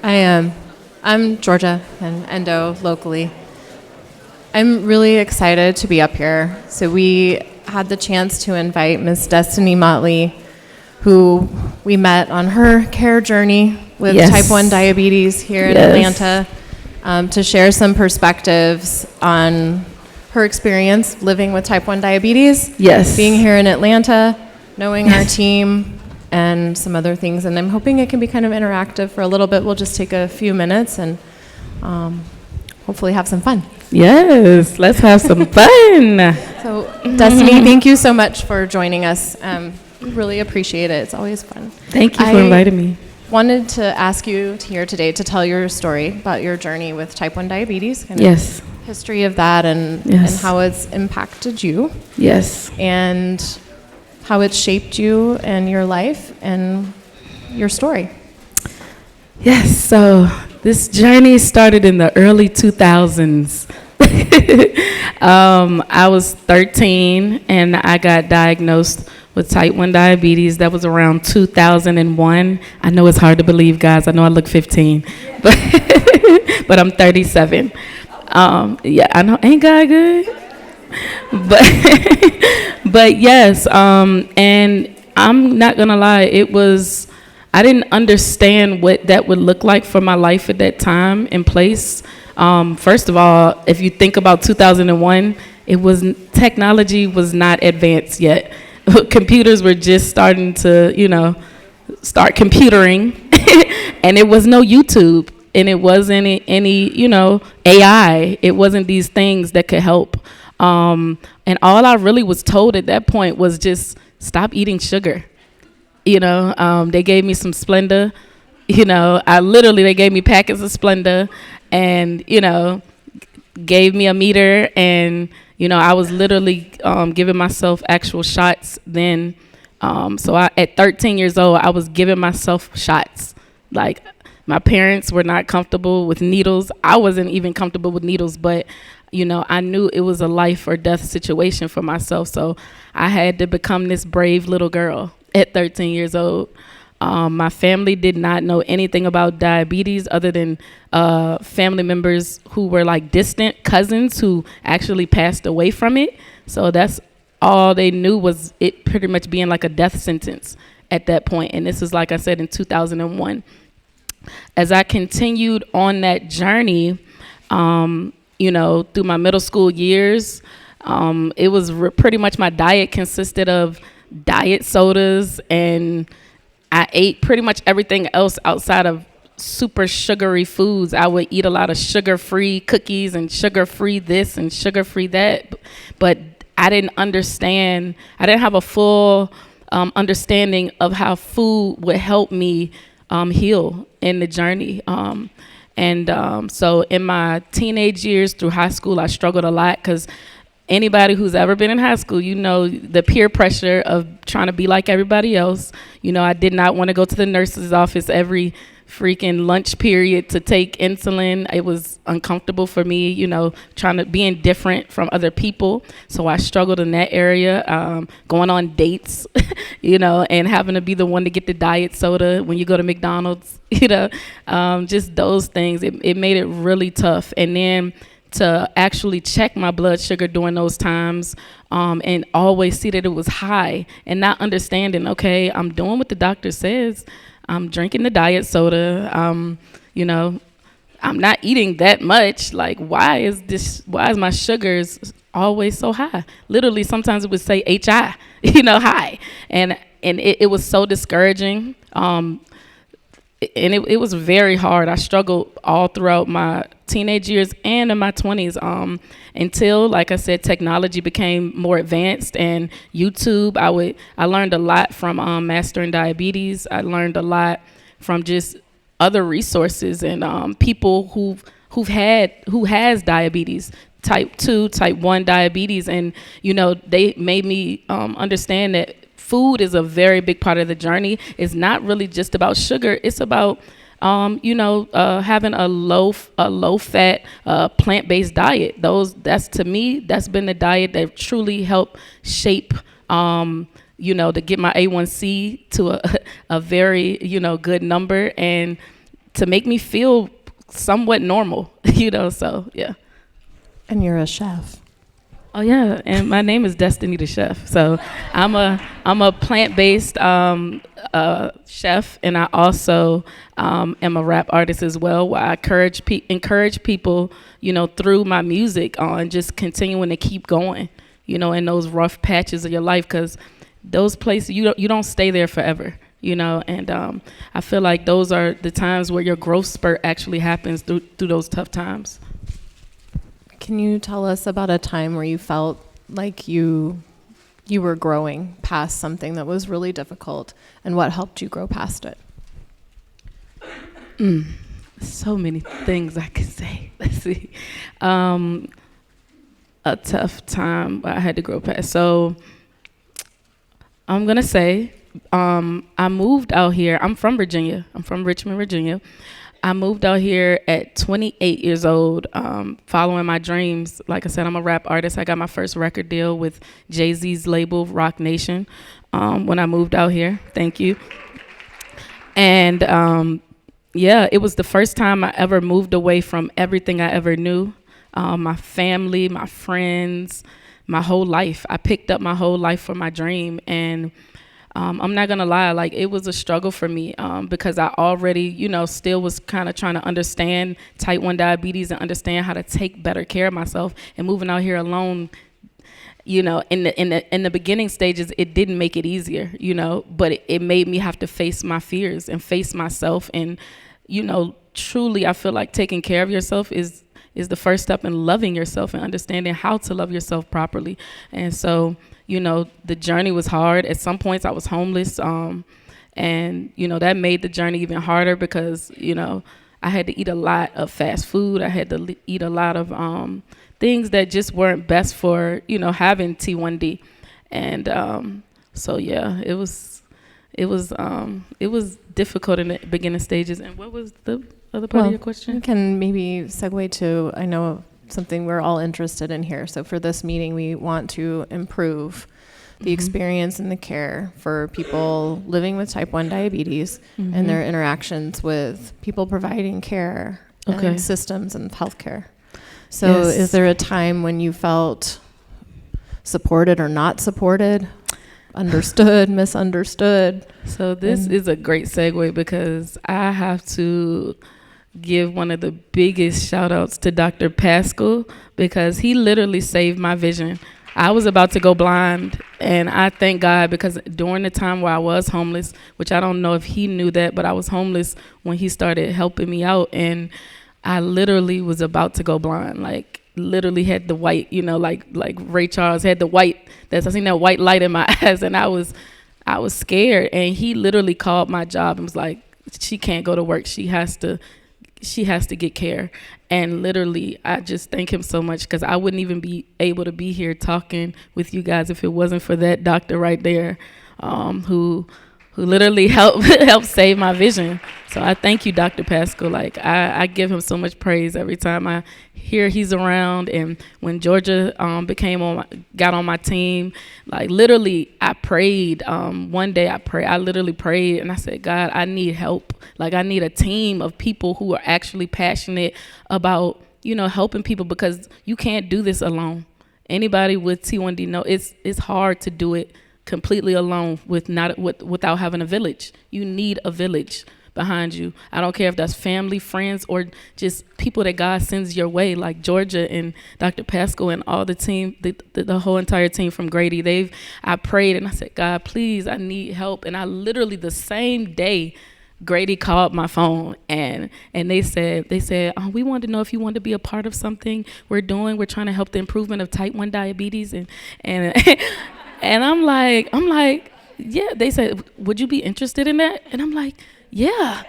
I am. I'm Georgia and Endo locally. I'm really excited to be up here. So we had the chance to invite Miss Destiny Motley, who we met on her care journey with type 1 diabetes here in Atlanta, to share some perspectives on her experience living with type 1 diabetes, being here in Atlanta, knowing our team, and some other things. And I'm hoping it can be kind of interactive for a little bit. We'll just take a few minutes and hopefully have some fun. Yes, let's have some fun. So, Destiny, thank you so much for joining us. Really appreciate it. It's always fun. Thank you for inviting me. Wanted to ask you here today to tell your story about your journey with type 1 diabetes. History of that and how it's impacted you. And how it's shaped you and your life and your story. So this journey started in the early 2000s. I was 13 and I got diagnosed with type 1 diabetes. That was around 2001. I know it's hard to believe, guys. I know I look 15, but I'm 37. I know, ain't God good? But yes, and I'm not gonna lie, I didn't understand what that would look like for my life at that time and place. First of all, if you think about 2001, technology was not advanced yet. Computers were just starting to, start computering, and it was no YouTube, and it wasn't any AI. It wasn't these things that could help. And all I really was told at that point was just stop eating sugar. They gave me some Splenda. They gave me packets of Splenda and, gave me a meter. And, I was literally giving myself actual shots then. At 13 years old, I was giving myself shots. Like, my parents were not comfortable with needles. I wasn't even comfortable with needles, but I knew it was a life or death situation for myself. So I had to become this brave little girl at 13 years old. My family did not know anything about diabetes other than family members who were like distant cousins who actually passed away from it. So that's all they knew, was it pretty much being like a death sentence at that point. And this was, like I said, in 2001. As I continued on that journey, through my middle school years, it was pretty much my diet consisted of diet sodas, and I ate pretty much everything else outside of super sugary foods. I would eat a lot of sugar-free cookies and sugar-free this and sugar-free that, but I didn't have a full understanding of how food would help me heal in the journey. So in my teenage years through high school, I struggled a lot because anybody who's ever been in high school, the peer pressure of trying to be like everybody else. I did not want to go to the nurse's office every freaking lunch period to take insulin. It was uncomfortable for me, being different from other people. So I struggled in that area, going on dates, and having to be the one to get the diet soda when you go to McDonald's, just those things. It made it really tough. And then to actually check my blood sugar during those times, and always see that it was high and not understanding, okay, I'm doing what the doctor says. I'm drinking the diet soda. I'm not eating that much. Like, why is my sugars always so high? Literally, sometimes it would say HI, high. And it was so discouraging. And it was very hard. I struggled all throughout my teenage years and in my 20s, until, like I said, technology became more advanced, and YouTube. I learned a lot from Mastering Diabetes. I learned a lot from just other resources and people who has diabetes, type 2, type 1 diabetes, and they made me understand that food is a very big part of the journey. It's not really just about sugar. It's about having a low fat, plant-based diet. That's to me, that's been the diet that truly helped shape, to get my A1C to a very, good number, and to make me feel somewhat normal, so yeah. And you're a chef. Oh yeah, and my name is Destiny the Chef. So I'm a plant-based chef, and I also am a rap artist as well. Where I encourage people, through my music on just continuing to keep going, in those rough patches of your life, because those places you don't stay there forever, and I feel like those are the times where your growth spurt actually happens through those tough times. Can you tell us about a time where you felt like you were growing past something that was really difficult, and what helped you grow past it? So many things I could say. Let's see. A tough time I had to grow past. So I'm going to say I moved out here. I'm from Virginia. I'm from Richmond, Virginia. I moved out here at 28 years old, following my dreams. Like I said, I'm a rap artist. I got my first record deal with Jay-Z's label, Rock Nation, when I moved out here. Thank you. And it was the first time I ever moved away from everything I ever knew. My family, my friends, my whole life. I picked up my whole life for my dream. And I'm not gonna lie, like it was a struggle for me because I already, still was kind of trying to understand type 1 diabetes and understand how to take better care of myself. And moving out here alone, in the beginning stages, it didn't make it easier, but it made me have to face my fears and face myself. And truly, I feel like taking care of yourself is the first step in loving yourself and understanding how to love yourself properly. And so, the journey was hard. At some points I was homeless. And, that made the journey even harder because, I had to eat a lot of fast food. I had to eat a lot of things that just weren't best for, having T1D. And so, yeah, it was difficult in the beginning stages. And what was the other part of your question? We can maybe segue to, I know, something we're all interested in here. So for this meeting, we want to improve the experience and the care for people living with type 1 diabetes and their interactions with people providing care and systems and healthcare. So is there a time when you felt supported or not supported, understood, misunderstood? So this is a great segue because I have to give one of the biggest shout outs to Dr. Pascal because he literally saved my vision. I was about to go blind, and I thank God because during the time where I was homeless, which I don't know if he knew that, but I was homeless when he started helping me out, and I literally was about to go blind, like literally had the white, like Ray Charles had the white, I seen that white light in my eyes, and I was scared, and he literally called my job and was like, she can't go to work, she has to get care. And literally, I just thank him so much because I wouldn't even be able to be here talking with you guys if it wasn't for that doctor right there who literally helped save my vision. So I thank you, Dr. Pascal. Like I give him so much praise every time I hear he's around. And when Georgia got on my team, like literally I prayed. One day I literally prayed and I said, God, I need help. Like I need a team of people who are actually passionate about, helping people because you can't do this alone. Anybody with T1D know it's hard to do it completely alone without having a village. You need a village behind you. I don't care if that's family, friends, or just people that God sends your way, like Georgia and Dr. Pascal and all the team, the whole entire team from Grady. I prayed and I said, God, please, I need help. And I literally the same day, Grady called my phone and they said, we wanted to know if you wanted to be a part of something we're doing. We're trying to help the improvement of type 1 diabetes and and I'm like, yeah. They said, would you be interested in that? And I'm like, yeah,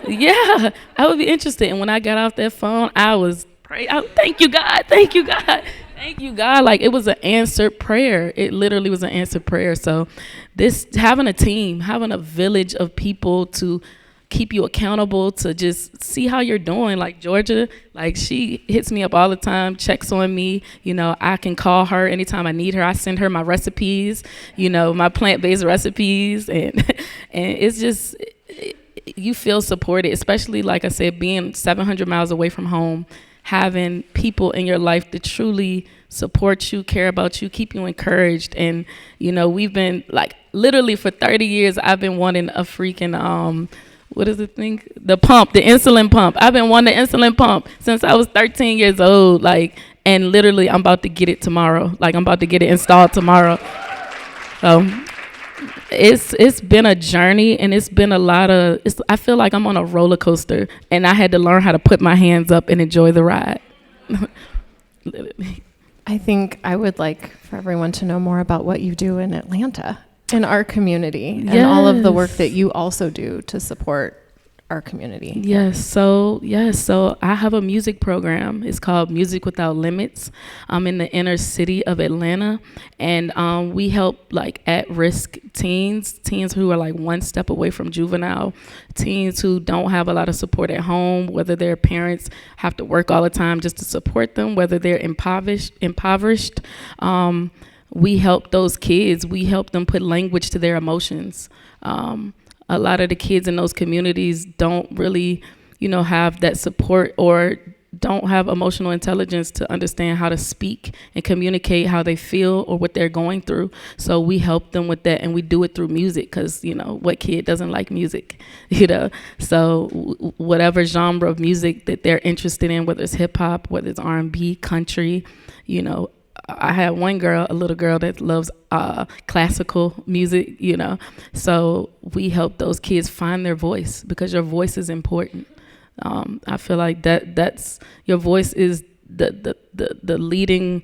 I would be interested. And when I got off that phone, I was praying. Thank you, God. Like it was an answered prayer. It literally was an answered prayer. So this having a team, having a village of people to keep you accountable, to just see how you're doing. Like Georgia, like she hits me up all the time, checks on me. I can call her anytime I need her. I send her my recipes, my plant-based recipes. And it's just, you feel supported, especially, like I said, being 700 miles away from home, having people in your life that truly support you, care about you, keep you encouraged. And, we've been, like, literally for 30 years, I've been wanting a freaking, what is the thing? The pump, the insulin pump. I've been wanting the insulin pump since I was 13 years old, like, and literally I'm about to get it tomorrow. Like, I'm about to get it installed tomorrow. So it's been a journey, and it's been a lot of, I feel like I'm on a roller coaster, and I had to learn how to put my hands up and enjoy the ride. Literally. I think I would like for everyone to know more about what you do in Atlanta, in our community, and all of the work that you also do to support our community. Yes, so I have a music program. It's called Music Without Limits. I'm in the inner city of Atlanta, and we help like at-risk teens who are like one step away from juvenile, teens who don't have a lot of support at home, whether their parents have to work all the time just to support them, whether they're impoverished. We help those kids. We help them put language to their emotions. A lot of the kids in those communities don't really, have that support, or don't have emotional intelligence to understand how to speak and communicate how they feel or what they're going through. So we help them with that, and we do it through music, because, what kid doesn't like music, So whatever genre of music that they're interested in, whether it's hip hop, whether it's R&B, country, I had a little girl that loves classical music, So we help those kids find their voice, because your voice is important. I feel like that's your voice is the leading,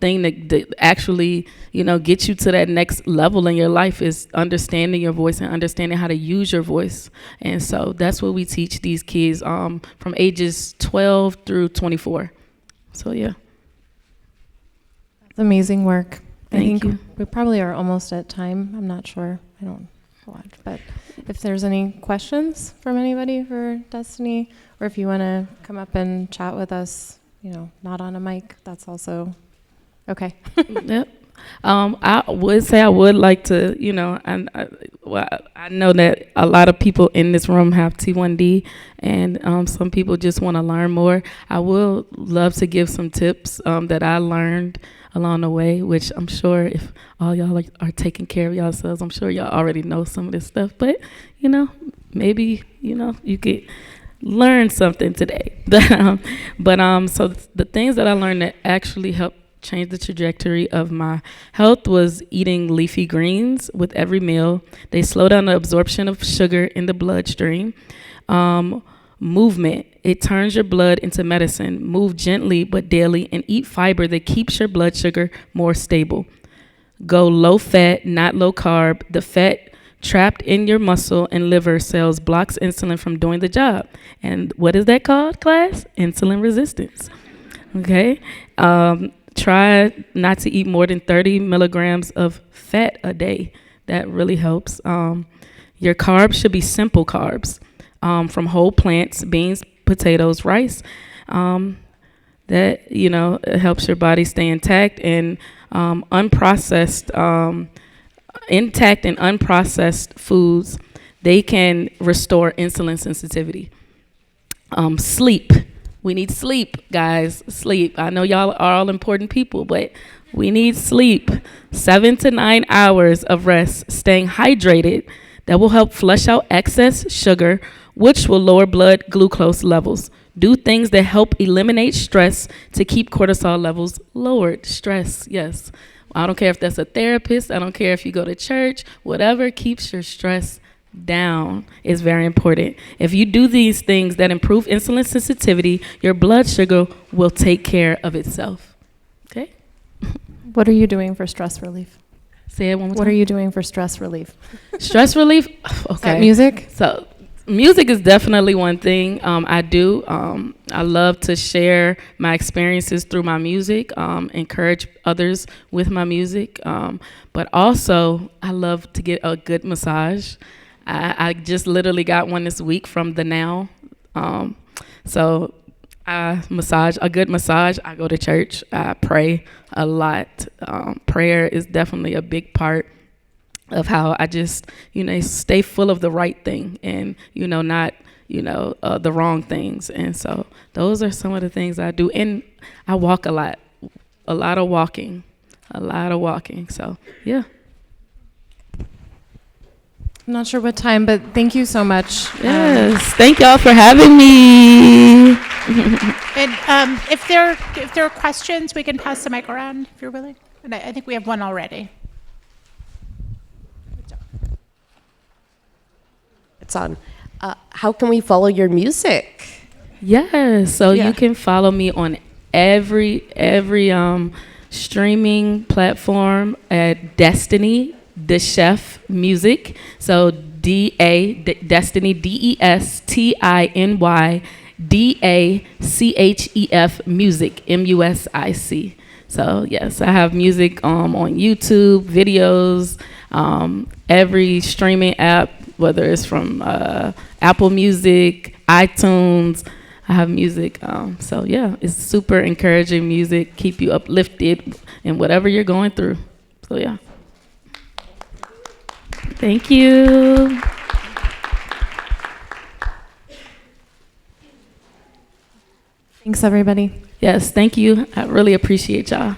thing that actually, gets you to that next level in your life, is understanding your voice and understanding how to use your voice. And so that's what we teach these kids from ages 12 through 24. So, yeah. It's amazing work. Thank you. We probably are almost at time. I'm not sure. I don't watch. But if there's any questions from anybody for Destiny, or if you want to come up and chat with us, not on a mic, that's also okay. Yep. I would say I would like to, I know that a lot of people in this room have T1D, and some people just want to learn more. I will love to give some tips that I learned along the way, which I'm sure if all y'all are taking care of yourselves, I'm sure y'all already know some of this stuff. But, maybe, you could learn something today. So the things that I learned that actually helped change the trajectory of my health was eating leafy greens with every meal. They slow down the absorption of sugar in the bloodstream. Movement, it turns your blood into medicine. Move gently but daily, and eat fiber that keeps your blood sugar more stable. Go low fat, not low carb. The fat trapped in your muscle and liver cells blocks insulin from doing the job. And what is that called, class? Insulin resistance. Okay. Try not to eat more than 30 milligrams of fat a day. That really helps. Your carbs should be simple carbs from whole plants, beans, potatoes, rice. That, it helps your body stay intact, and intact and unprocessed foods, they can restore insulin sensitivity. Sleep. We need sleep, guys. Sleep. I know y'all are all important people, but we need sleep. 7 to 9 hours of rest, staying hydrated, that will help flush out excess sugar, which will lower blood glucose levels. Do things that help eliminate stress to keep cortisol levels lowered. Stress, yes. I don't care if that's a therapist. I don't care if you go to church. Whatever keeps your stress down is very important. If you do these things that improve insulin sensitivity, your blood sugar will take care of itself. Okay? What are you doing for stress relief? Say it one more time. What are you doing for stress relief? Stress relief? Okay. Is that music? So music is definitely one thing I do. I love to share my experiences through my music, encourage others with my music. But also, I love to get a good massage. I just literally got one this week from The Now. So I massage, a good massage. I go to church. I pray a lot. Prayer is definitely a big part of how I just, stay full of the right thing and, not, the wrong things. And so those are some of the things I do. And I walk a lot of walking. So, yeah. I'm not sure what time, but thank you so much. Yes, thank y'all for having me. And if there are questions, we can pass the mic around if you're willing. And I think we have one already. It's on. How can we follow your music? Yes, so you can follow me on every streaming platform at Destiny the Chef Music. So Destiny DESTINY DACHEF Music MUSIC. So yes, I have music on YouTube, videos, every streaming app, whether it's from Apple Music, iTunes. I have music. So yeah, it's super encouraging music, keep you uplifted in whatever you're going through. So yeah. Thank you. Thanks, everybody. Yes, thank you. I really appreciate y'all.